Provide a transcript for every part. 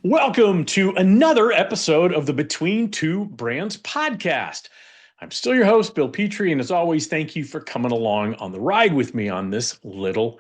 Welcome to another episode of the Between Two Brands podcast. I'm still your host, Bill Petrie, and as always, thank you for coming along on the ride with me on this little,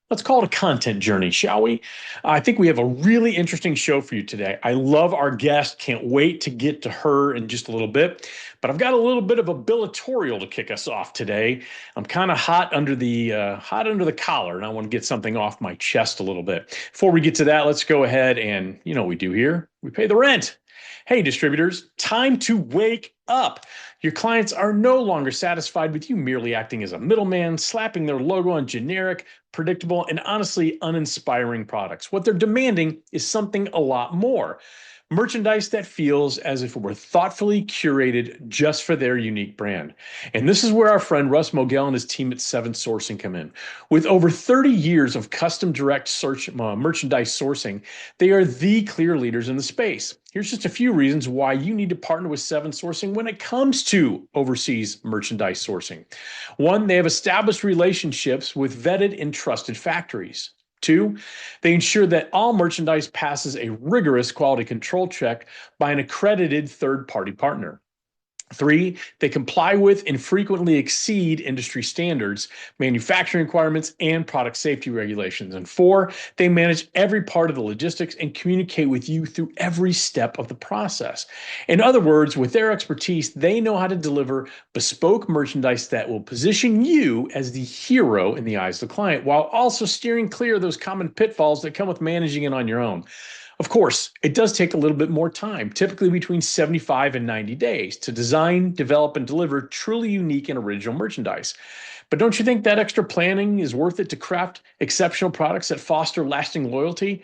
let's call it a content journey, shall we? I think we have a really interesting show for you today. I love our guest. Can't wait to get to her in just a little bit. But I've got a little bit of a billatorial to kick us off today. I'm kind of hot under the collar, and I want to get something off my chest a little bit. Before we get to that, let's go ahead and you know what we do here. We pay the rent. Hey, distributors, time to wake up. Your clients are no longer satisfied with you merely acting as a middleman, slapping their logo on generic, predictable, and honestly uninspiring products. What they're demanding is something a lot more. Merchandise that feels as if it were thoughtfully curated just for their unique brand. And this is where our friend Russ Mogel and his team at 7 Sourcing come in. With over 30 years of custom direct merchandise sourcing, they are the clear leaders in the space. Here's just a few reasons why you need to partner with 7 Sourcing when it comes to overseas merchandise sourcing. 1, they have established relationships with vetted and trusted factories. 2, they ensure that all merchandise passes a rigorous quality control check by an accredited third-party partner. 3, they comply with and frequently exceed industry standards, manufacturing requirements, and product safety regulations. And 4, they manage every part of the logistics and communicate with you through every step of the process. In other words, with their expertise, they know how to deliver bespoke merchandise that will position you as the hero in the eyes of the client, while also steering clear of those common pitfalls that come with managing it on your own. Of course, it does take a little bit more time, typically between 75 and 90 days, to design, develop, and deliver truly unique and original merchandise. But don't you think that extra planning is worth it to craft exceptional products that foster lasting loyalty?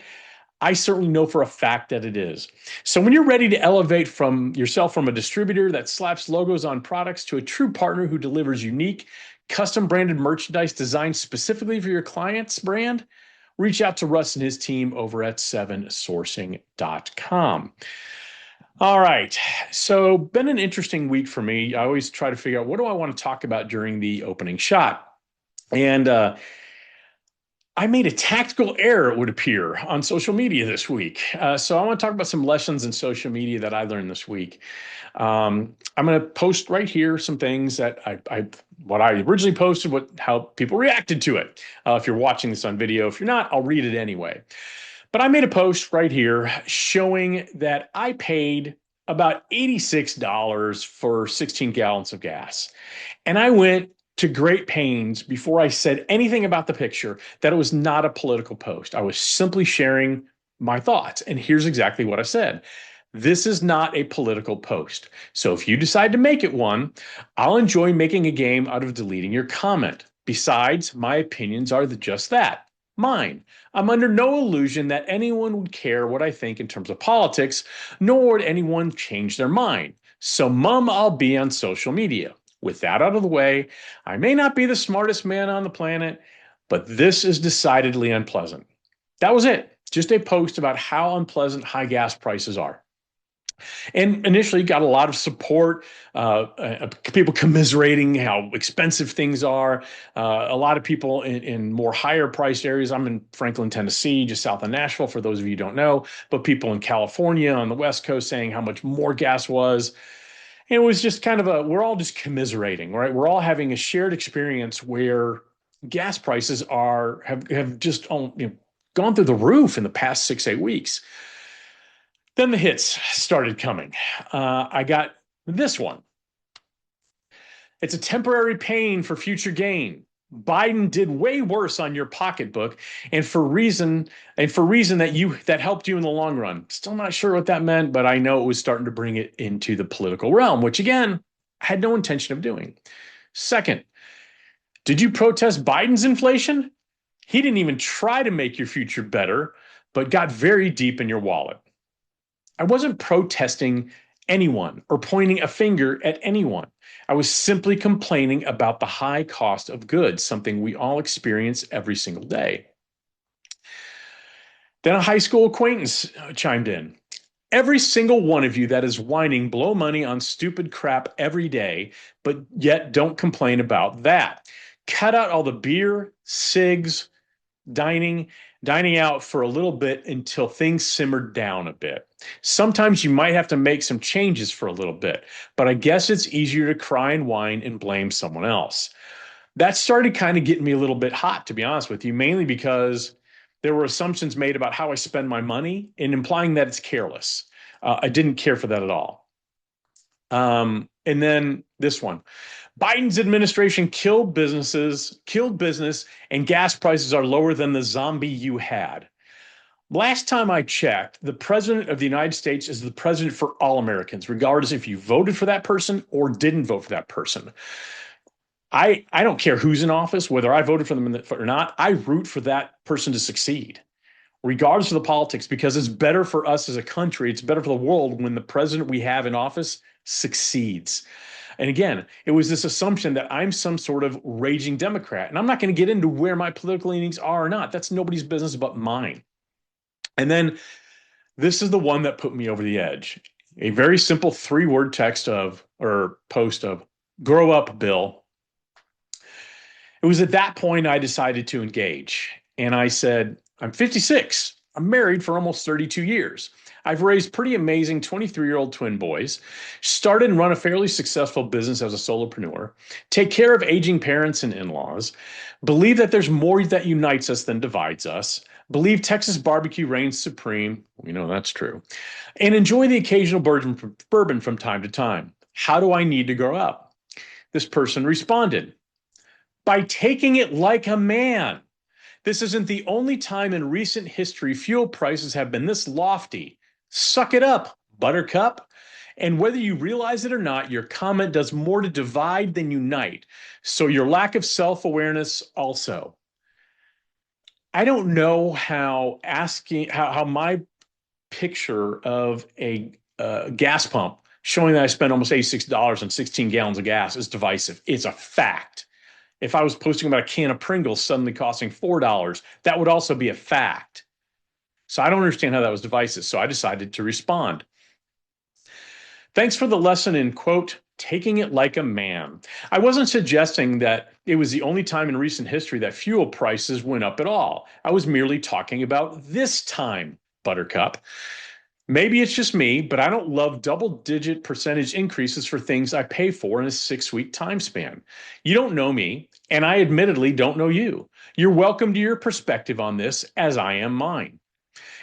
I certainly know for a fact that it is. So when you're ready to elevate from yourself from a distributor that slaps logos on products to a true partner who delivers unique, custom branded merchandise designed specifically for your client's brand, reach out to Russ and his team over at 7sourcing.com. All right. So been an interesting week for me. I always try to figure out what do I want to talk about during the opening shot. And I made a tactical error, it would appear, on social media this week. So I want to talk about some lessons in social media that I learned this week. I'm going to post right here some things that what I originally posted, how people reacted to it. If you're watching this on video, if you're not, I'll read it anyway. But I made a post right here showing that I paid about $86 for 16 gallons of gas. And I went to great pains before I said anything about the picture that it was not a political post. I was simply sharing my thoughts. And here's exactly what I said. This is not a political post. So if you decide to make it one, I'll enjoy making a game out of deleting your comment. Besides, my opinions are just that, mine. I'm under no illusion that anyone would care what I think in terms of politics, nor would anyone change their mind. So mum I'll be on social media. With that out of the way, I may not be the smartest man on the planet, but this is decidedly unpleasant. That was it. Just a post about how unpleasant high gas prices are. And initially got a lot of support, people commiserating how expensive things are. A lot of people in more higher priced areas. I'm in Franklin, Tennessee, just south of Nashville, for those of you who don't know, but people in California on the West Coast saying how much more gas was. It was just kind of we're all just commiserating, right? We're all having a shared experience where gas prices have just gone through the roof in the past 6-8 weeks. Then the hits started coming. I got this one. It's a temporary pain for future gain. Biden did way worse on your pocketbook, and for reason that helped you in the long run. Still not sure what that meant, but I know it was starting to bring it into the political realm, which again, I had no intention of doing. Second, did you protest Biden's inflation? He didn't even try to make your future better, but got very deep in your wallet. I wasn't protesting anyone or pointing a finger at anyone. I was simply complaining about the high cost of goods, something we all experience every single day. Then a high school acquaintance chimed in. Every single one of you that is whining blow money on stupid crap every day, but yet don't complain about that. Cut out all the beer, cigs, dining, dining out for a little bit until things simmered down a bit. Sometimes you might have to make some changes for a little bit, but I guess it's easier to cry and whine and blame someone else. That started kind of getting me a little bit hot, to be honest with you, mainly because there were assumptions made about how I spend my money and implying that it's careless. I didn't care for that at all. And then this one. Biden's administration killed business, and gas prices are lower than the zombie you had. Last time I checked, the president of the United States is the president for all Americans, regardless if you voted for that person or didn't vote for that person. I don't care who's in office, whether I voted for them or not. I root for that person to succeed, regardless of the politics, because it's better for us as a country. It's better for the world when the president we have in office succeeds. And again, it was this assumption that I'm some sort of raging Democrat. And I'm not going to get into where my political leanings are or not. That's nobody's business but mine. And then this is the one that put me over the edge. A very simple 3-word text of, or post of, grow up, Bill. It was at that point I decided to engage. And I said, I'm 56. I'm married for almost 32 years. I've raised pretty amazing 23-year-old twin boys, started and run a fairly successful business as a solopreneur, take care of aging parents and in-laws, believe that there's more that unites us than divides us, believe Texas barbecue reigns supreme, we know that's true, and enjoy the occasional bourbon from time to time. How do I need to grow up? This person responded, by taking it like a man. This isn't the only time in recent history fuel prices have been this lofty. Suck it up, Buttercup. And whether you realize it or not, your comment does more to divide than unite. So your lack of self-awareness also. I don't know how my picture of a gas pump showing that I spent almost $86 on 16 gallons of gas is divisive. It's a fact. If I was posting about a can of Pringles suddenly costing $4, that would also be a fact. So I don't understand how that was divisive. So I decided to respond. Thanks for the lesson in, quote, taking it like a man. I wasn't suggesting that it was the only time in recent history that fuel prices went up at all. I was merely talking about this time, Buttercup. Maybe it's just me, but I don't love double-digit percentage increases for things I pay for in a 6-week time span. You don't know me, and I admittedly don't know you. You're welcome to your perspective on this, as I am mine.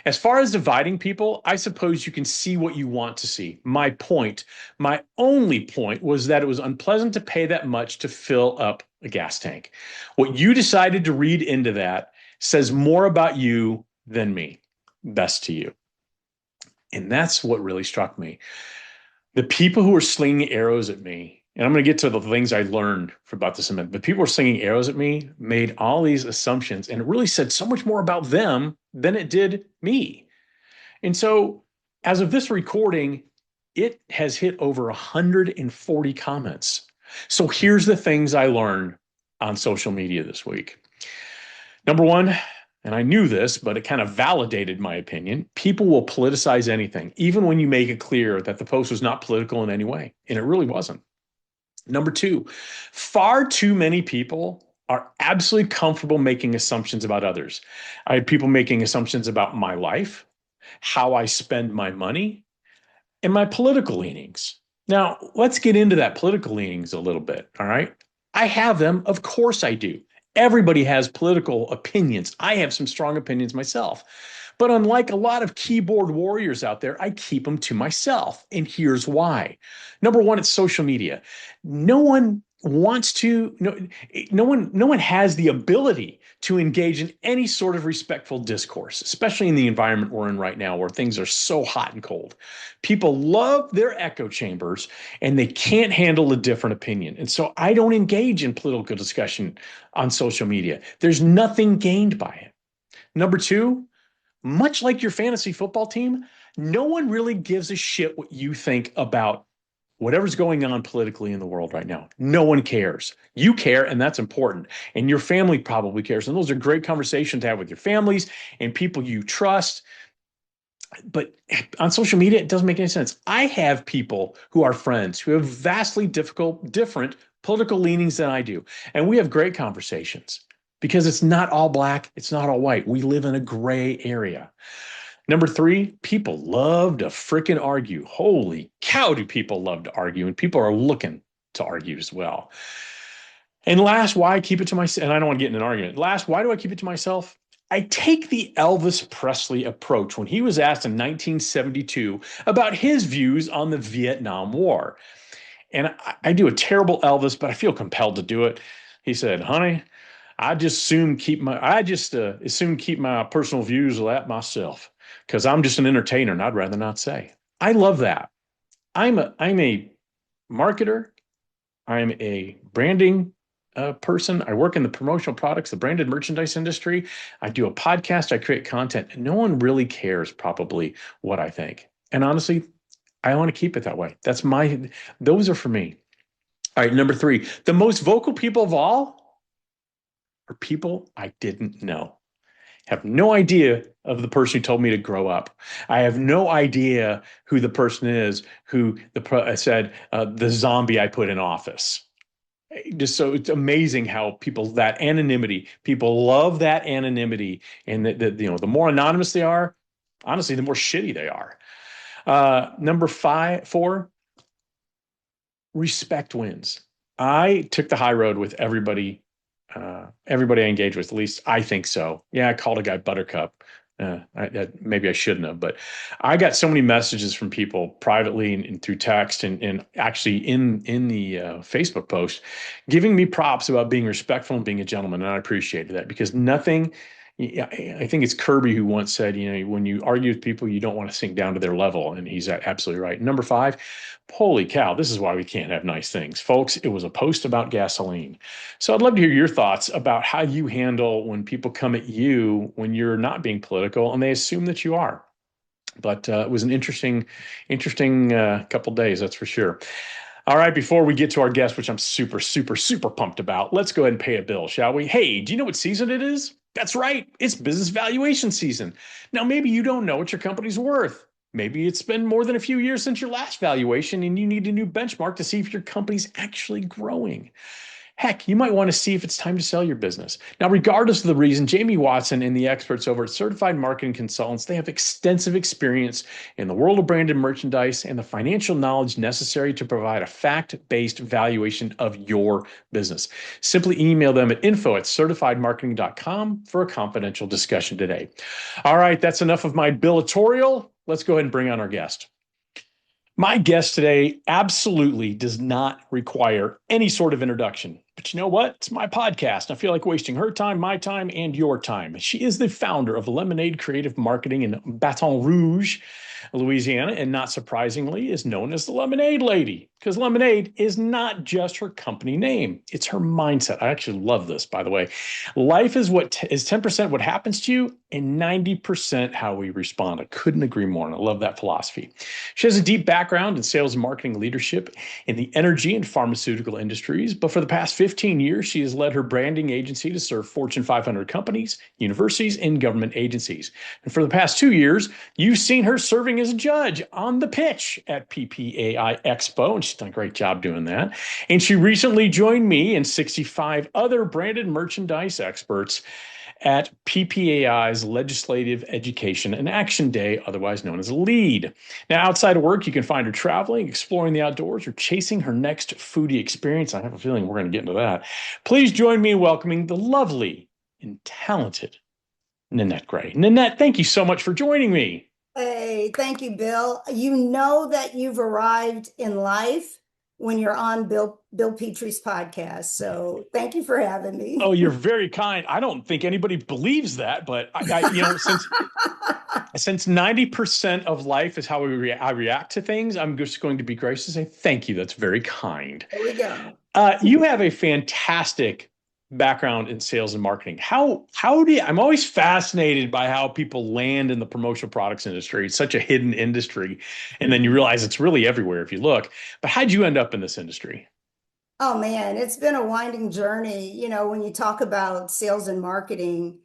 As far as dividing people, I suppose you can see what you want to see. My only point was that it was unpleasant to pay that much to fill up a gas tank. What you decided to read into that says more about you than me. Best to you. And that's what really struck me. The people who were slinging arrows at me, and I'm going to get to the things I learned about this in a minute, but people were slinging arrows at me, made all these assumptions, and it really said so much more about them than it did me. And so as of this recording, it has hit over 140 comments. So here's the things I learned on social media this week. Number one, and I knew this, but it kind of validated my opinion, people will politicize anything, even when you make it clear that the post was not political in any way. And it really wasn't. Number two, far too many people are absolutely comfortable making assumptions about others. I had people making assumptions about my life, how I spend my money, and my political leanings. Now, let's get into that political leanings a little bit, all right? I have them. Of course I do. Everybody has political opinions. I have some strong opinions myself. But unlike a lot of keyboard warriors out there, I keep them to myself. And here's why. Number one, it's social media. No one wants to, no one has the ability to engage in any sort of respectful discourse, especially in the environment we're in right now where things are so hot and cold. People love their echo chambers and they can't handle a different opinion. And so I don't engage in political discussion on social media. There's nothing gained by it. Number two, much like your fantasy football team, no one really gives a shit what you think about whatever's going on politically in the world right now. No one cares. You care, and that's important. And your family probably cares. And those are great conversations to have with your families and people you trust. But on social media, it doesn't make any sense. I have people who are friends who have vastly different political leanings than I do. And we have great conversations because it's not all black, it's not all white. We live in a gray area. Number three, people love to freaking argue. Holy cow, do people love to argue? And people are looking to argue as well. And last, why I keep it to myself? And I don't want to get in an argument. Last, why do I keep it to myself? I take the Elvis Presley approach when he was asked in 1972 about his views on the Vietnam War. And I do a terrible Elvis, but I feel compelled to do it. He said, "Honey, I just as soon keep my personal views that myself because I'm just an entertainer and I'd rather not say." I love that. I'm a marketer. I'm a branding person. I work in the promotional products, the branded merchandise industry. I do a podcast. I create content. And no one really cares probably what I think. And honestly, I want to keep it that way. Those are for me. All right, number three, the most vocal people of all are people I didn't know. Have no idea of the person who told me to grow up. I have no idea who the person is who said the zombie I put in office. Just so it's amazing how that anonymity, people love that anonymity, and the more anonymous they are, honestly, the more shitty they are. Number four, respect wins. I took the high road with everybody I engage with. At least I think so. Yeah, I called a guy Buttercup. Maybe I shouldn't have, but I got so many messages from people privately and through text and actually in the Facebook post giving me props about being respectful and being a gentleman. And I appreciated that because nothing, I think it's Kirby who once said, when you argue with people, you don't want to sink down to their level. And he's absolutely right. Number five, holy cow, this is why we can't have nice things. Folks, it was a post about gasoline. So I'd love to hear your thoughts about how you handle when people come at you when you're not being political and they assume that you are. But it was an interesting couple days, that's for sure. All right, before we get to our guest, which I'm super, super, super pumped about, let's go ahead and pay a bill, shall we? Hey, do you know what season it is? That's right, it's business valuation season. Now, maybe you don't know what your company's worth. Maybe it's been more than a few years since your last valuation and you need a new benchmark to see if your company's actually growing. Heck, you might want to see if it's time to sell your business. Now, regardless of the reason, Jamie Watson and the experts over at Certified Marketing Consultants, they have extensive experience in the world of branded merchandise and the financial knowledge necessary to provide a fact-based valuation of your business. Simply email them at info@certifiedmarketing.com for a confidential discussion today. All right, that's enough of my billatorial. Let's go ahead and bring on our guest. My guest today absolutely does not require any sort of introduction. But you know what? It's my podcast. I feel like wasting her time, my time, and your time. She is the founder of Lemonade Creative Marketing in Baton Rouge, Louisiana, and not surprisingly, is known as the Lemonade Lady because Lemonade is not just her company name. It's her mindset. I actually love this, by the way. Life is 10% what happens to you and 90% how we respond. I couldn't agree more, and I love that philosophy. She has a deep background in sales and marketing leadership in the energy and pharmaceutical industries, but for the past 15 years, she has led her branding agency to serve Fortune 500 companies, universities, and government agencies. And for the past 2 years, you've seen her serving as a judge on the pitch at PPAI Expo, and she's done a great job doing that. And she recently joined me and 65 other branded merchandise experts at PPAI's Legislative Education and Action Day, otherwise known as LEAD. Now, outside of work, you can find her traveling, exploring the outdoors, or chasing her next foodie experience. I have a feeling we're going to get into that. Please join me in welcoming the lovely and talented Nenette Gray. Nenette, thank you so much for joining me. Hey, thank you, Bill. You know that you've arrived in life when you're on Bill Petrie's podcast. So thank you for having me. Oh, you're very kind. I don't think anybody believes that, but since 90% of life is how I react to things, I'm just going to be gracious and say thank you. That's very kind. There we go. You have a fantastic background in sales and marketing. How do you, I'm always fascinated by how people land in the promotional products industry. It's such a hidden industry. And then you realize it's really everywhere if you look. But how'd you end up in this industry? Oh man, it's been a winding journey. You know, when you talk about sales and marketing,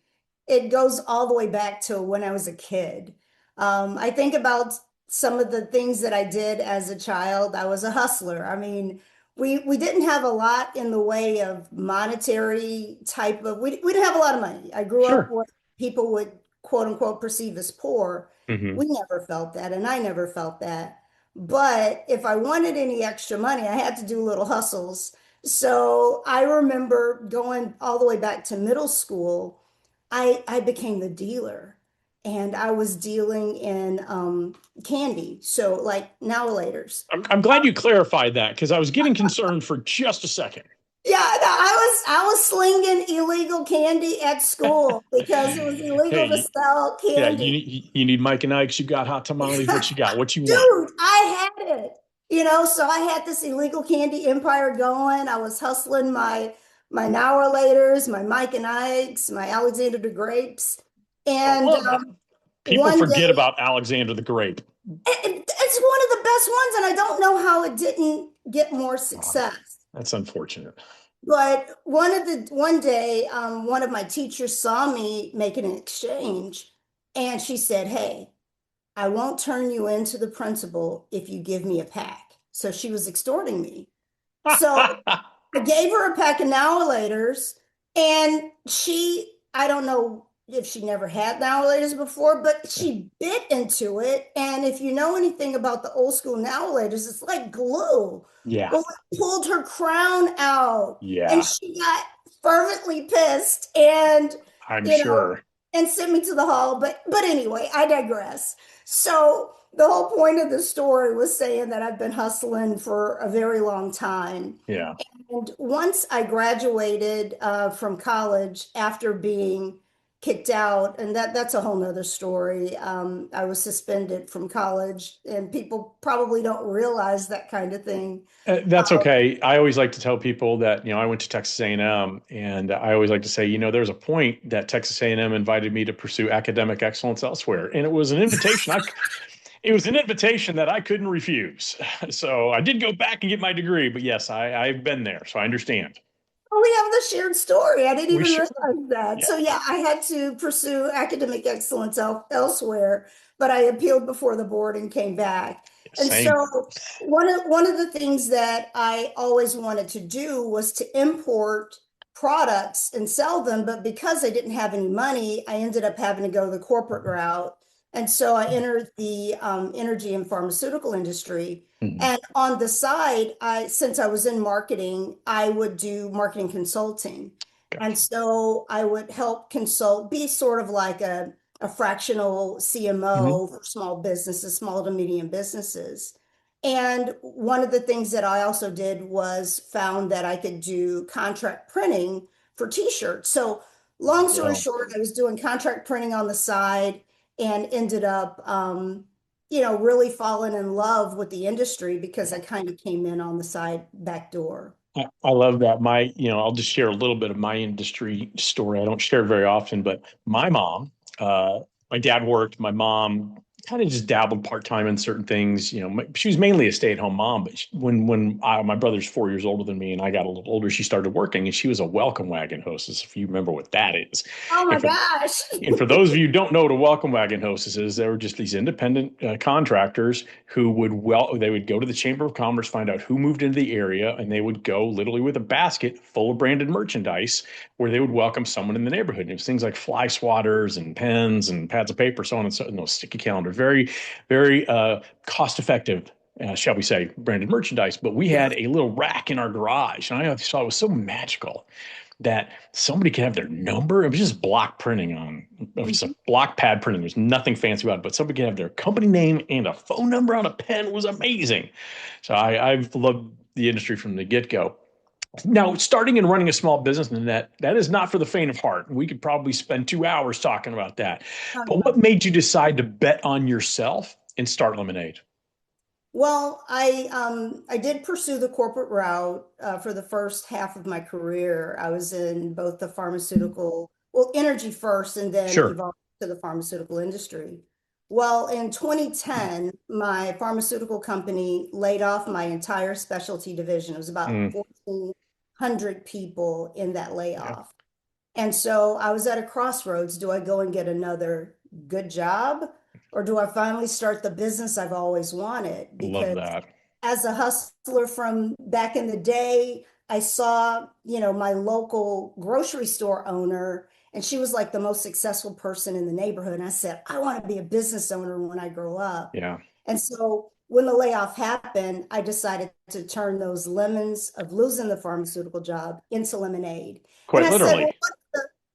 it goes all the way back to when I was a kid. I think about some of the things that I did as a child. I was a hustler. I mean, we didn't have a lot in the way of monetary type of we didn't have a lot of money. I grew up Sure. what people would quote unquote perceive as poor. Hmm. We never felt that, and I never felt that. But if I wanted any extra money, I had to do little hustles. So I remember going all the way back to middle school, I became the dealer. And I was dealing in candy, so like now laters. I'm glad you clarified that because I was getting concerned for just a second. Yeah, no, I was slinging illegal candy at school because it was Hey, illegal to sell yeah, candy. you need Mike and Ike's. You got hot tamales. What you got? What you want? Dude, I had it. So I had this illegal candy empire going. I was hustling my Now or Laters, my Mike and Ike's, my Alexander the Grapes. I And love that. People one forget day, about Alexander the Grape. it's one of the best ones, and I don't know how it didn't get more Oh, success. that's unfortunate. But one day, one of my teachers saw me making an exchange, and she said, "Hey, I won't turn you into the principal if you give me a pack." So she was extorting me. So I gave her a pack of now laters, and I don't know if she never had now laters before, but she bit into it. And if you know anything about the old school now laters, it's like glue. Yeah, Well, I pulled her crown out, and yeah, she got fervently pissed, and I'm you know, sure. and sent me to the hall. But anyway, I digress. So the whole point of the story was saying that I've been hustling for a very long time. Yeah. And once I graduated from college after being kicked out, and that's a whole nother story. I was suspended from college, and people probably don't realize that kind of thing. That's okay. I always like to tell people that, I went to Texas A&M, and I always like to say, there was a point that Texas A&M invited me to pursue academic excellence elsewhere, and it was an invitation that I couldn't refuse. So I did go back and get my degree, but yes, I've been there, so I understand. Oh, we have the shared story. I didn't We even should. realize that. Yeah, So yeah, I had to pursue academic excellence elsewhere, but I appealed before the board and came back. And same. so one of the things that I always wanted to do was to import products and sell them, but because I didn't have any money, I ended up having to go the corporate route. And so I entered the energy and pharmaceutical industry. Mhm. And on the side, since I was in marketing, I would do marketing consulting. And Gotcha. so I would help consult, be sort of like a fractional Mhm. CMO for small businesses, small to medium businesses. And one of the things that I also did was found that I could do contract printing for t-shirts. So long story Well, short, I was doing contract printing on the side and ended up really fallen in love with the industry because I kind of came in on the side back door. I love that. I'll just share a little bit of my industry story. I don't share it very often, but my mom, my dad worked, my mom kind of just dabbled part-time in certain things. She was mainly a stay-at-home mom, but my brother's 4 years older than me and I got a little older, she started working and she was a welcome wagon hostess, if you remember what that is. Oh And my for gosh. And for those of you who don't know what a welcome wagon hostess is, they were just these independent contractors who they would go to the Chamber of Commerce, find out who moved into the area, and they would go literally with a basket full of branded merchandise where they would welcome someone in the neighborhood. And it was things like fly swatters and pens and pads of paper, so on and so on, those sticky calendar. Very, very cost effective. Shall we say, branded merchandise. But we Yeah. had a little rack in our garage, and I thought it was so magical that somebody could have their number. It was just block printing it was a Mhm. block pad printing. There's nothing fancy about it, but somebody could have their company name and a phone number on a pen. It was amazing. So I've loved the industry from the get go. Now, starting and running a small business, that is not for the faint of heart. We could probably spend 2 hours talking about that. Oh, But yeah. what made you decide to bet on yourself and start Lemonade? Well, I did pursue the corporate route for the first half of my career. I was in both the pharmaceutical, well, energy first, and then Sure. evolved to the pharmaceutical industry. Well, in 2010, my pharmaceutical company laid off my entire specialty division. It was about Mm, 1,400 people in that yeah, layoff. And so I was at a crossroads. Do I go and get another good job? Or do I finally start the business I've always wanted? love Because that. as a hustler from back in the day, I saw, my local grocery store owner, and she was like the most successful person in the neighborhood. And I said, I want to be a business owner when I grow up. Yeah. And so when the layoff happened, I decided to turn those lemons of losing the pharmaceutical job into lemonade. And Quite I said, well, literally.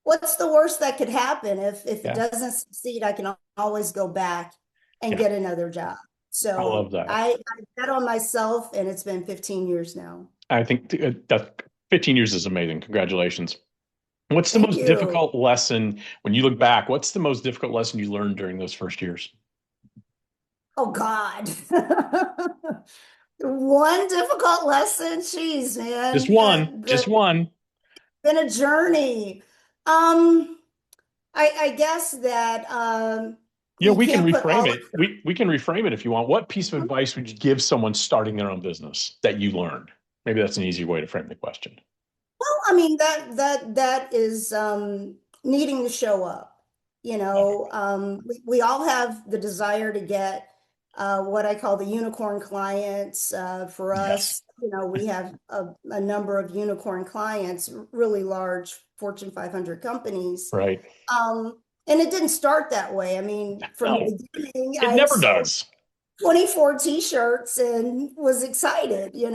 what's the worst that could happen? If it Yeah. doesn't succeed, I can always go back and Yeah. get another job. I love So that. I bet on myself, and it's been 15 years now. I think that 15 years is amazing. Congratulations. What's the Thank most you. difficult lesson when you look back? What's the most difficult lesson you learned during those first years? Oh God. One difficult lesson. Jeez, Just man. one, just one. Been a journey. Um, I guess that You know, you we can can't put reframe all it. We can reframe it if you want. What piece of of advice would you give someone starting their own business that you learned? Maybe that's an easy way to frame the question. Well, I mean that is needing to show up. Love it. We all have the desire to get what I call the unicorn clients. For Yes. us, we have a number of unicorn clients, really large Fortune 500 companies. Right. And it didn't start that way. I mean, from the No, beginning, it I never sold does. 24 t-shirts and was excited, and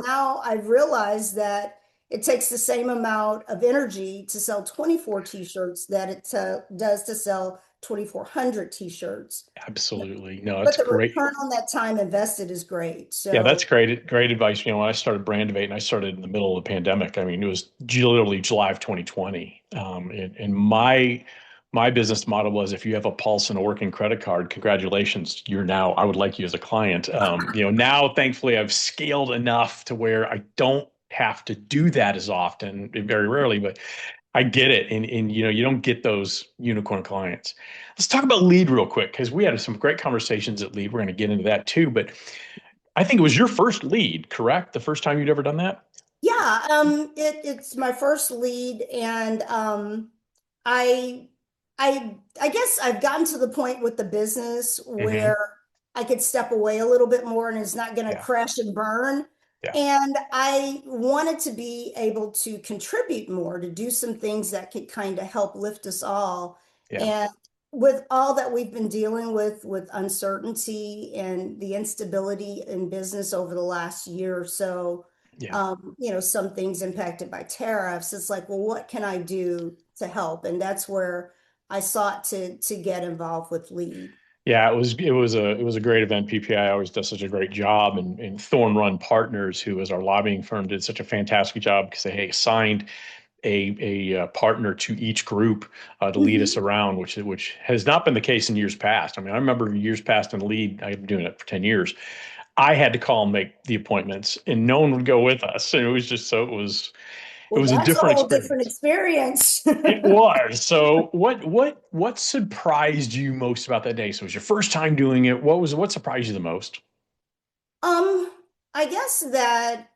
now I've realized that it takes the same amount of energy to sell 24 t-shirts that it does to sell 2,400 t-shirts. Absolutely. No, it's But the great. return on that time invested is great. Yeah, that's So, great. Great advice. You know, when I started Brandivate and I started in the middle of the pandemic, I mean, it was literally July of 2020. And my business model was if you have a Pulse and a working credit card, congratulations, you're now, I would like you as a client. You know, now thankfully I've scaled enough to where I don't have to do that as often, very rarely, but I get it. And you know, you don't get those unicorn clients. Let's talk about Lead real quick because we had some great conversations at Lead. We're going to get into that too, but I think it was your first lead, correct? The first time you'd ever done that? yeah, it's my first lead, and I I guess I've gotten to the point with the business Hmm. where I could step away a little bit more and it's not going to Yeah. crash and burn. Yeah. And I wanted to be able to contribute more, to do some things that could kind of help lift us all. Yeah. And with all that we've been dealing with uncertainty and the instability in business over the last year or so, Yeah. some things impacted by tariffs. It's like, well, what can I do to help? And that's where I sought to get involved with LEAD. Yeah, it was a great event. PPI always does such a great job, and Thorn Run Partners, who is our lobbying firm, did such a fantastic job because they assigned a partner to each group to lead us Mhm. around, which has not been the case in years past. I mean, I remember years past in Lead. I've been doing it for 10 years. I had to call and make the appointments, and no one would go with us, and it was just so it Well, was a that's a different whole different experience. experience. It was. So what surprised you most about that day? So it was your first time doing it. What surprised you the most? Um, I guess that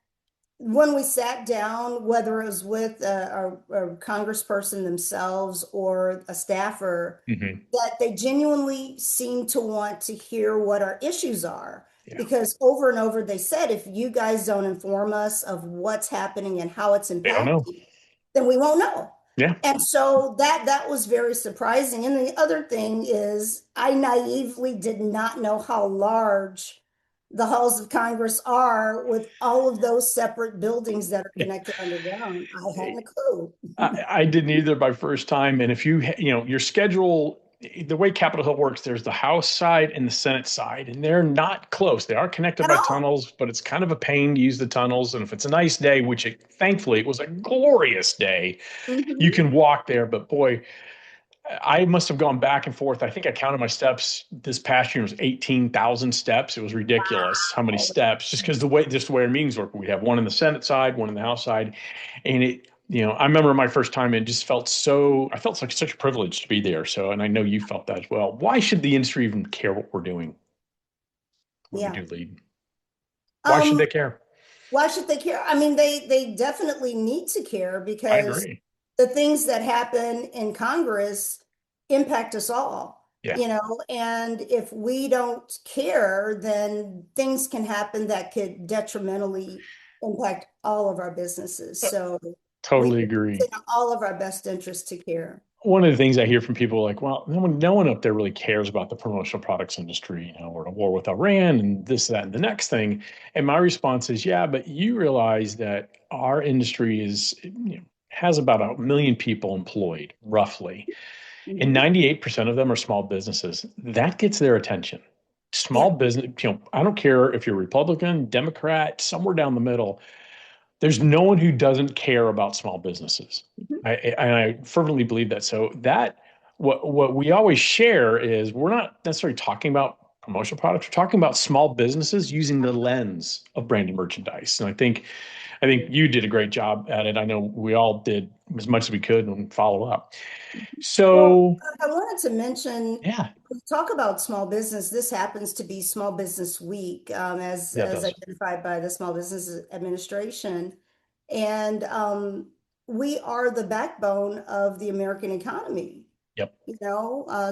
when we sat down, whether it was with a congressperson themselves or a staffer, Hmm. that they genuinely seem to want to hear what our issues are. Yeah. Because over and over they said, if you guys don't inform us of what's happening and how it's They don't know. impacting, then we won't know. Yeah. And so that was very surprising. And the other thing is, I naively did not know how large the halls of Congress are with all of those separate buildings that are connected underground. I hadn't a clue. I didn't either my first time. And if you know, your schedule, the way Capitol Hill works, there's the House side and the Senate side, and they're not close. They are connected At by all. tunnels, but it's kind of a pain to use the tunnels. And if it's a nice day, which thankfully it was a glorious day, you Mhm. can walk there. But boy, I must have gone back and forth. I think I counted my steps this past year. It was 18,000 steps. It was ridiculous how many Wow. steps, just the way our meetings work. We have one in the Senate side, one in the House side. And I remember my first time it just I felt like such a privilege to be there. So, and I know you felt that as well. Why should the industry even care what we're doing when we Yeah. do lead? Why should Um, they care? why should they care? I mean, they definitely need to care I because agree. the things that happen in Congress impact us all. Yeah. and if we don't care, then things can happen that could detrimentally impact all of our businesses. So Totally it's agree. in all of our best interest to care. One of the things I hear from people like, well, no one up there really cares about the promotional products industry. We're at a war with Iran and this, that, and the next thing. And my response is, yeah, but you realize that our industry has about 1 million people employed, roughly. And Mhm. 98% of them are small businesses. That gets their attention. Small Yeah. business, I don't care if you're Republican, Democrat, somewhere down the middle. There's no one who doesn't care about small businesses. Mhm. I fervently believe that. So that what we always share is we're not necessarily talking about promotional products. We're talking about small businesses using the lens of branded merchandise. And I think you did a great job at it. I know we all did as much as we could and follow up. Well, So I wanted to mention, yeah, we talk about small business. This happens to be Small Business Week, yeah, it as does. identified by the Small Business Administration. And we are the backbone of the American economy, Yep,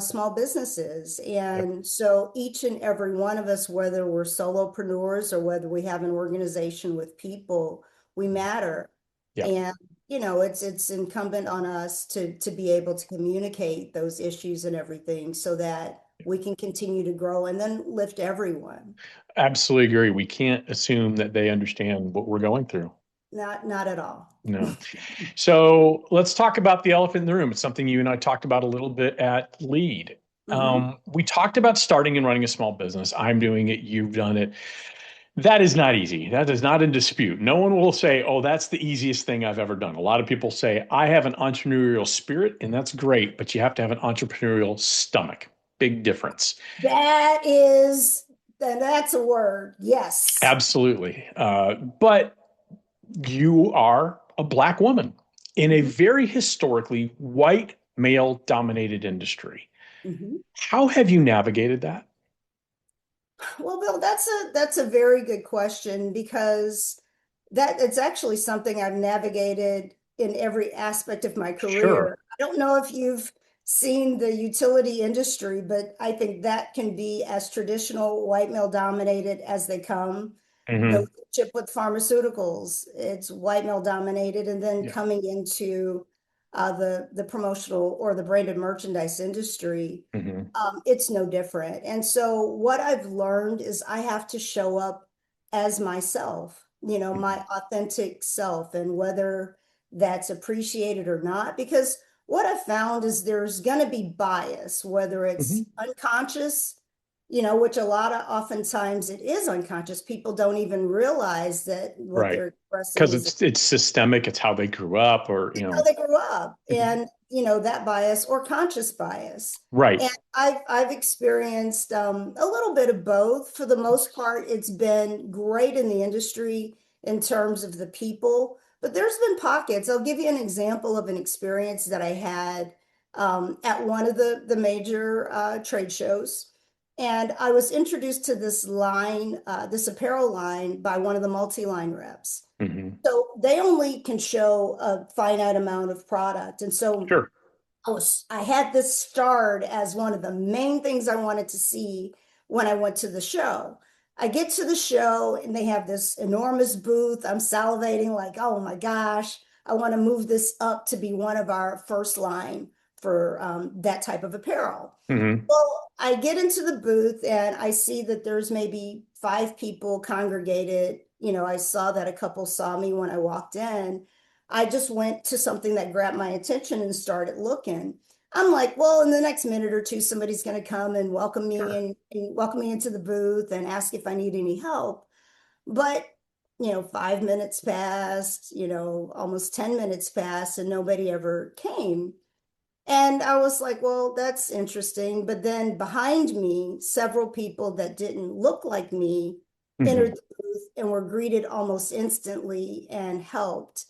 small businesses. yep, And so each and every one of us, whether we're solopreneurs or whether we have an organization with people, we matter. yep. And it's incumbent on us to be able to communicate those issues and everything so that we can continue to grow and then lift everyone. Absolutely agree. We can't assume that they understand what we're going through. Not at all. No. So let's talk about the elephant in the room. It's something you and I talked about a little bit at Lead. Hmm. We talked about starting and running a small business. I'm doing it. You've done it. That is not easy. That is not in dispute. No one will say, oh, that's the easiest thing I've ever done. A lot of people say, I have an entrepreneurial spirit, and that's great, but you have to have an entrepreneurial stomach. Big difference. That is, that's a word. Yes. Absolutely. But you are a Black woman in a Mhm. very historically white male dominated industry. Mhm. How have you navigated that? Well, Bill, that's a very good question because that it's actually something I've navigated in every aspect of my Sure. career. I don't know if you've seen the utility industry, but I think that can be as traditional white male dominated as they come. The Hmm. chip with pharmaceuticals, it's white male dominated, and then Yeah. coming into the promotional or the branded merchandise industry, Hmm. it's no different. And so what I've learned is I have to show up as myself, Hmm. my authentic self, and whether that's appreciated or not. Because what I found is there's going to be bias, whether Hmm. it's unconscious, which a lot of oftentimes it is unconscious. People don't even realize that what Right. they're expressing Because is it's systemic. It's how they grew up, or how they grew up, Mhm. and that bias or conscious bias. Right. And I've experienced a little bit of both. For the most part, it's been great in the industry in terms of the people, but there's been pockets. I'll give you an example of an experience that I had at one of the major trade shows. And I was introduced to this line, this apparel line, by one of the multi-line reps. Hmm. So they only can show a finite amount of product. And so Sure. I had this starred as one of the main things I wanted to see when I went to the show. I get to the show and they have this enormous booth. I'm salivating like, oh my gosh, I want to move this up to be one of our first line for that type of apparel. Hmm. Well, I get into the booth and I see that there's maybe five people congregated. I saw that a couple saw me when I walked in. I just went to something that grabbed my attention and started looking. I'm like, well, in the next minute or two, somebody's going to come and welcome me Sure. and welcome me into the booth and ask if I need any help. But, 5 minutes passed, almost 10 minutes passed, and nobody ever came. And I was like, well, that's interesting. But then behind me, several people that didn't look like me Hmm. entered the booth and were greeted almost instantly and helped.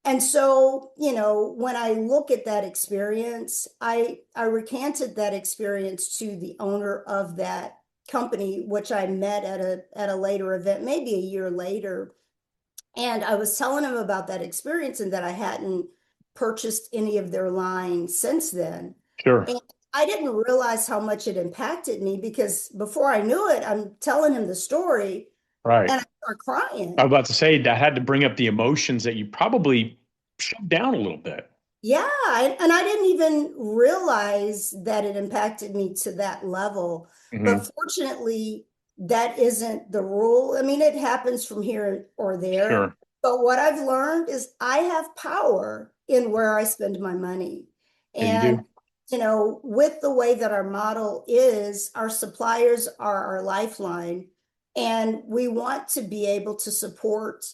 And so, when I look at that experience, I recanted that experience to the owner of that company, which I met at a later event, maybe a year later. And I was telling him about that experience and that I hadn't purchased any of their line since then. Sure. And I didn't realize how much it impacted me because before I knew it, I'm telling him the story Right. and I start I was crying. about to say that had to bring up the emotions that you probably shoved down a little bit. Yeah, and I didn't even realize that it impacted me to that level. Hmm. But fortunately, that isn't the rule. I mean, it happens from here or there. Sure. But what I've learned is I have power in where I spend my money. Yeah, you And, do. with the way that our model is, our suppliers are our lifeline. And we want to be able to support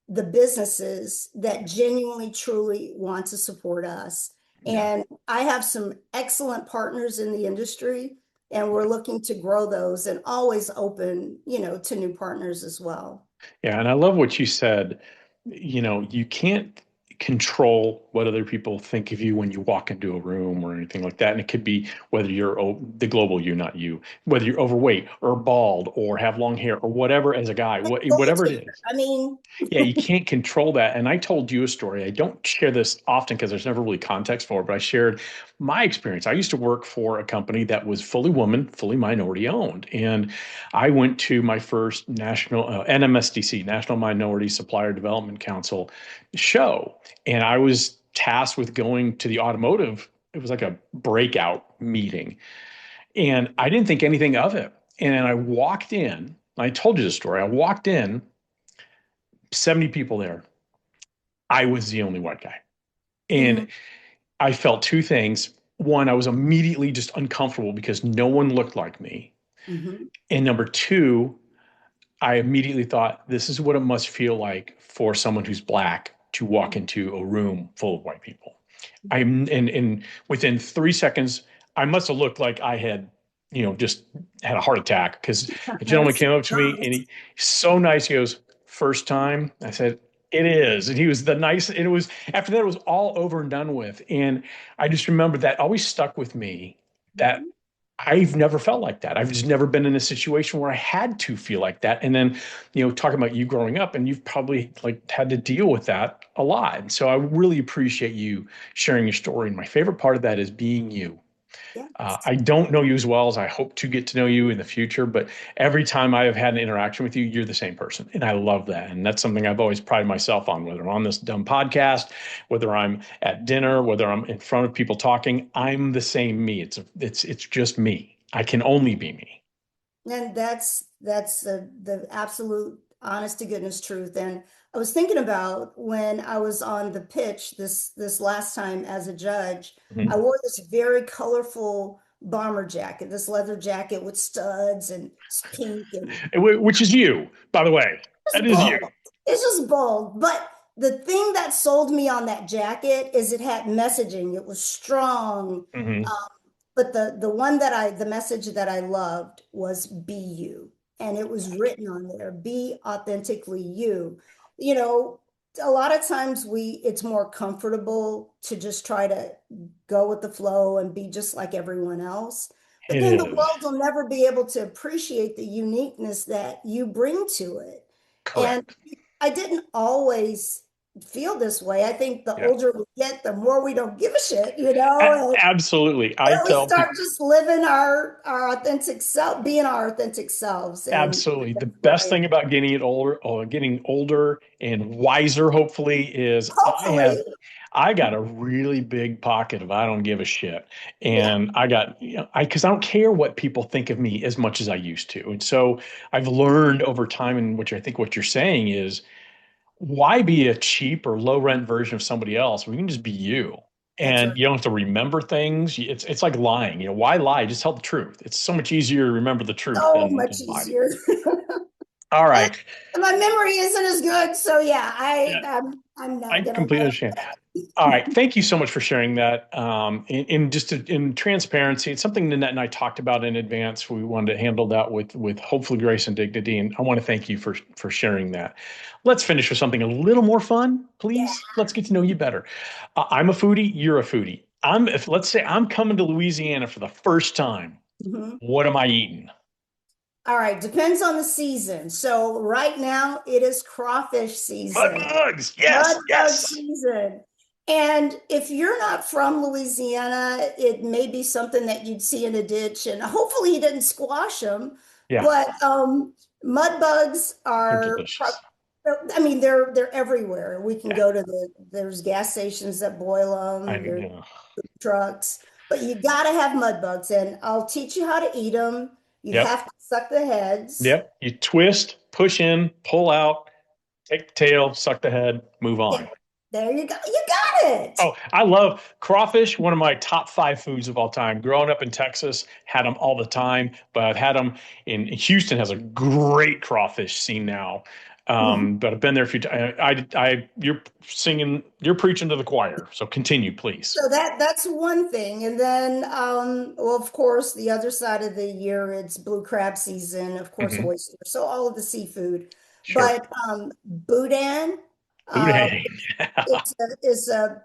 the businesses that genuinely, truly want to support us. Yeah. And I have some excellent partners in the industry, and we're looking to grow those and always open, to new partners as well. Yeah, and I love what you said. You can't control what other people think of you when you walk into a room or anything like that. And it could be whether you're the global you, not you, whether you're overweight or bald or have long hair or whatever as a guy, whatever it Facilitator. is. I mean, Yeah, you can't control that. And I told you a story. I don't share this often because there's never really context for it, but I shared my experience. I used to work for a company that was fully woman, fully minority owned. And I went to my first national NMSDC, National Minority Supplier Development Council show. And I was tasked with going to the automotive. It was like a breakout meeting. And I didn't think anything of it. And I walked in. I told you the story. I walked in, 70 people there. I was the only white guy. mhm, And I felt two things. One, I was immediately just uncomfortable because no one looked like me. mhm, And number two, I immediately thought, this is what it must feel like for someone who's black to walk into a room full of white people. And within 3 seconds, I must have looked like I had, just had a heart attack because a gentleman that's came up to me and nice. he's so nice. He goes, "First time?" I said, "It is." And he was the nice, and it was after that, it was all over and done with. And I just remember that always stuck with me, that Mhm. I've never felt like that. I've just never been in a situation where I had to feel like that. And then, talking about you growing up, and you've probably like had to deal with that a lot. And so I really appreciate you sharing your story. And my favorite part of that is being you. Yes. I don't know you as well as I hope to get to know you in the future, but every time I have had an interaction with you, you're the same person. And I love that. And that's something I've always prided myself on, whether I'm on this dumb podcast, whether I'm at dinner, whether I'm in front of people talking, I'm the same me. It's just me. I can only be me. And that's the absolute honest to goodness truth. And I was thinking about when I was on the pitch this last time as a judge, I Mhm. wore this very colorful bomber jacket, this leather jacket with studs and it's pink and Which is you, by the way. it's That is you. bold. It's just bold. But the thing that sold me on that jacket is it had messaging. It was strong. Hmm. But the message that I loved was be you. And it was written on there, be authentically you. You know, a lot of times it's more comfortable to just try to go with the flow and be just like everyone else. But It then the is. world will never be able to appreciate the uniqueness that you bring to it. And Correct. I didn't always feel this way. I think the Yeah. older we get, the more we don't give a shit, you know? Absolutely. I We tell start people. just living our authentic self, being our authentic selves, and Absolutely. The that's best great. thing about getting older and wiser, hopefully, is Hopefully, I got a really big pocket of I don't give a shit. yeah, And I got, because I don't care what people think of me as much as I used to. And so I've learned over time, and which I think what you're saying is, why be a cheap or low rent version of somebody else? We can just be you. that's And right. you don't have to remember things. It's like lying. Why lie? Just tell the truth. It's so much easier to remember the truth So than much lie. easier. All And right. my memory isn't as good, so yeah, Yeah, I'm I not gonna completely lie understand. about All that. right. Thank you so much for sharing that. In just in transparency, it's something Nanette and I talked about in advance. We wanted to handle that with hopefully grace and dignity. And I want to thank you for sharing that. Let's finish with something a little more fun, Yeah. please. Let's get to know you better. I'm a foodie. You're a foodie. If let's say I'm coming to Louisiana for the first time. Mhm. What am I eating? All right, depends on the season. So right now it is crawfish Mud season. bugs. Mud Yes. bug Yes. season. And if you're not from Louisiana, it may be something that you'd see in a ditch, and hopefully he didn't squash them. Yeah, But mud bugs they're are, delicious. I mean, they're everywhere. We can Yeah, go to there's gas stations that boil I them, there's know. trucks, but you got to have mud bugs, and I'll teach you how to eat them. You Yep, have to suck the heads. yep. You twist, push in, pull out, take the tail, suck the head, move Yeah, on. there you go. You got it. Oh, I love crawfish, one of my top five foods of all time. Growing up in Texas, had them all the time, but I've had them in Houston has a great crawfish scene now. But I've been there a few times. You're singing, you're preaching to the choir. So continue, please. So that's one thing. And then well, of course, the other side of the year, it's blue crab season, of course, Hmm. oysters. So all of the seafood. Sure. But boudin, uh, Boudin.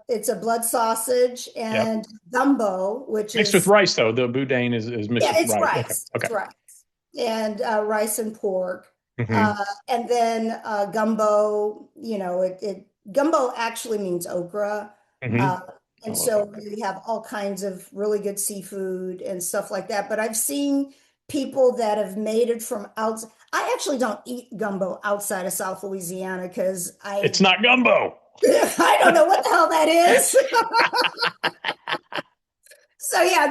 it's a blood sausage, Yep. and gumbo, which Mixed with is, rice, though. The boudin is mixed yeah, with it's rice. Okay. rice. Okay. It's rice. And rice and pork. Hmm. And then gumbo, gumbo actually means okra. Hmm. Uh, I and love so okra. we have all kinds of really good seafood and stuff like that. But I've seen people that have made it from outside. I actually don't eat gumbo outside of South Louisiana because It's not gumbo. I don't know what the hell that is. So yeah,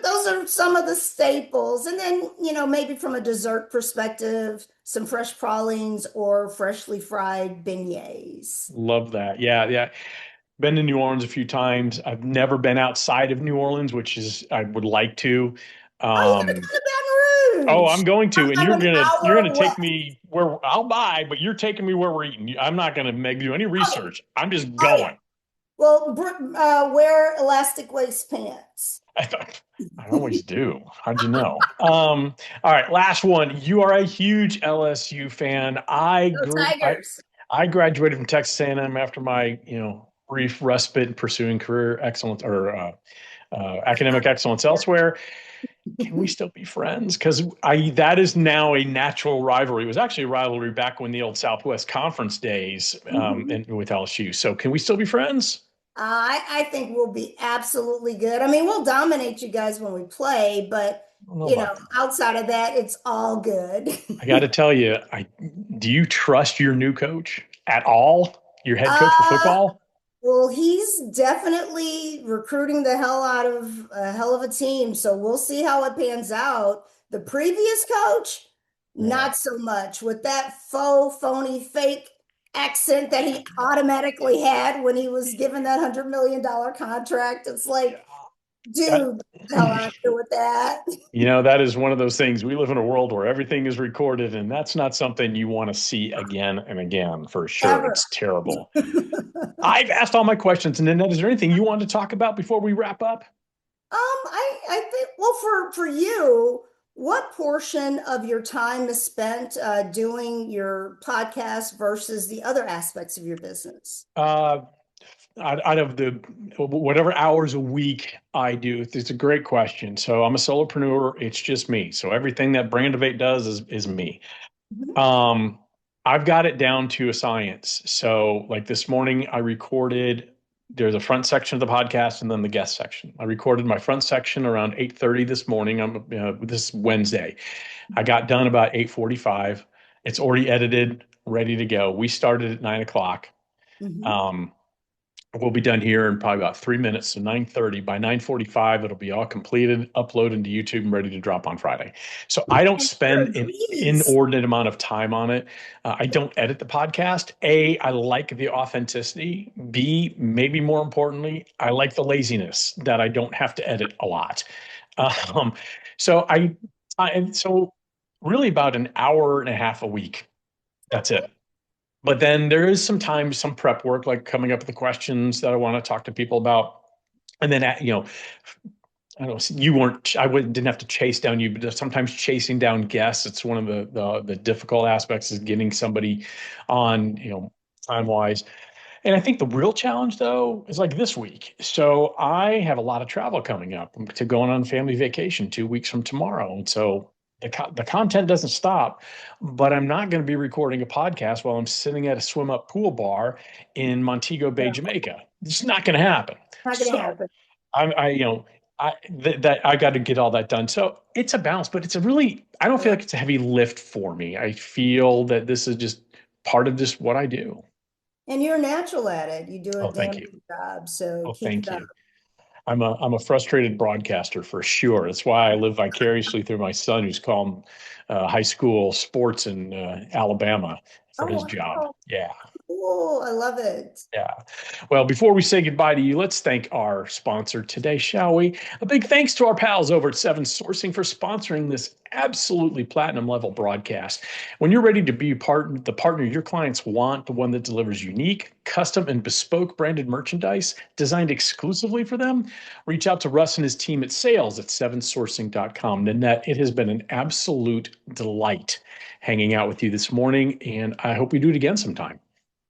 those are some of the staples. And then, maybe from a dessert perspective, some fresh pralines or freshly fried beignets. Love that. Yeah, yeah. Been to New Orleans a few times. I've never been outside of New Orleans, which is I would like to. Oh, you gotta Um, come to Baton oh, Rouge. I'm going to, and I'm an you're hour gonna take west. me where I'll buy, but you're taking me where we're eating. I'm not gonna make do any Oh yeah, research. I'm just oh yeah. going. Well, wear elastic waist pants. I thought I always do. How'd you know? All right, last one. You are a huge LSU fan. Go Tigers. I graduated from Texas A&M after my brief respite in pursuing career excellence or academic excellence elsewhere. Can we still be friends? Because I that is now a natural rivalry. It was actually a rivalry back when the old Southwest Conference days Mhm. and with LSU. So can we still be friends? I think we'll be absolutely good. I mean, we'll dominate you guys when we play, but I don't know about that. outside of that, it's all good. I got to tell you, I do you trust your new coach at all? Your head coach for Uh, football? well, he's definitely recruiting the hell out of a hell of a team, so we'll see how it pans out. The previous coach, Yeah. not so much with that faux, phony, fake accent that he automatically had when he was given that $100 million contract. It's Yeah. like, That, dude, what the hell out of here with that. that is one of those things. We live in a world where everything is recorded, and that's not something you want to see again and again for sure. Ever. It's terrible. I've asked all my questions, and Nanette, is there anything you want to talk about before we wrap up? I think, well, for you, what portion of your time is spent doing your podcast versus the other aspects of your business? Uh, out of the whatever hours a week I do, it's a great question. So I'm a solopreneur. It's just me. So everything that Brandivate does is me. Mhm. Um, I've got it down to a science. So, like this morning, I recorded. There's a front section of the podcast and then the guest section. I recorded my front section around 8:30 this morning. This Wednesday. I got done about 8:45. It's already edited, ready to go. We started at 9 o'clock. Mhm. Um, we'll be done here in probably about 3 minutes. So 9:30. By 9:45, it'll be all completed, uploaded into YouTube, and ready to drop on Friday. So I don't And you're spend a an beast. inordinate amount of time on it. I don't edit the podcast. A, I like the authenticity. B, maybe more importantly, I like the laziness that I don't have to edit a lot. Um, so and so really about an hour and a half a week. That's it. But then there is some time, some prep work, like coming up with the questions that I want to talk to people about. And then, I don't know, I didn't have to chase down you, but sometimes chasing down guests, it's one of the difficult aspects is getting somebody on, time wise. And I think the real challenge though is like this week. So I have a lot of travel coming up to going on family vacation 2 weeks from tomorrow. And so the content doesn't stop, but I'm not going to be recording a podcast while I'm sitting at a swim up pool bar in Montego Bay, Yeah, Jamaica. It's not going to happen. not going to So happen. I got to get all that done. So it's a balance, but it's a really, I don't feel Yeah. like it's a heavy lift for me. I feel that this is just part of just what I do. And you're natural at it. You do a Oh, thank damn you. good job. So Oh, keep thank it up. you. I'm a frustrated broadcaster for sure. That's why I live vicariously through my son, who's calling high school sports in Alabama for his Oh, job. wow. Yeah. Cool. I love it. Yeah. Well, before we say goodbye to you, let's thank our sponsor today, shall we? A big thanks to our pals over at Seven Sourcing for sponsoring this absolutely platinum level broadcast. When you're ready to be the partner your clients want, the one that delivers unique, custom, and bespoke branded merchandise designed exclusively for them, reach out to Russ and his team at sales at sevensourcing.com. Nanette, it has been an absolute delight hanging out with you this morning, and I hope we do it again sometime.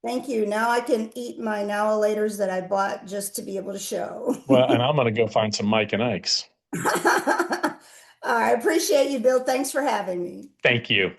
Thank you. Now I can eat my now laters that I bought just to be able to show. Well, and I'm going to go find some Mike and Ike's. I appreciate you, Bill. Thanks for having me. Thank you.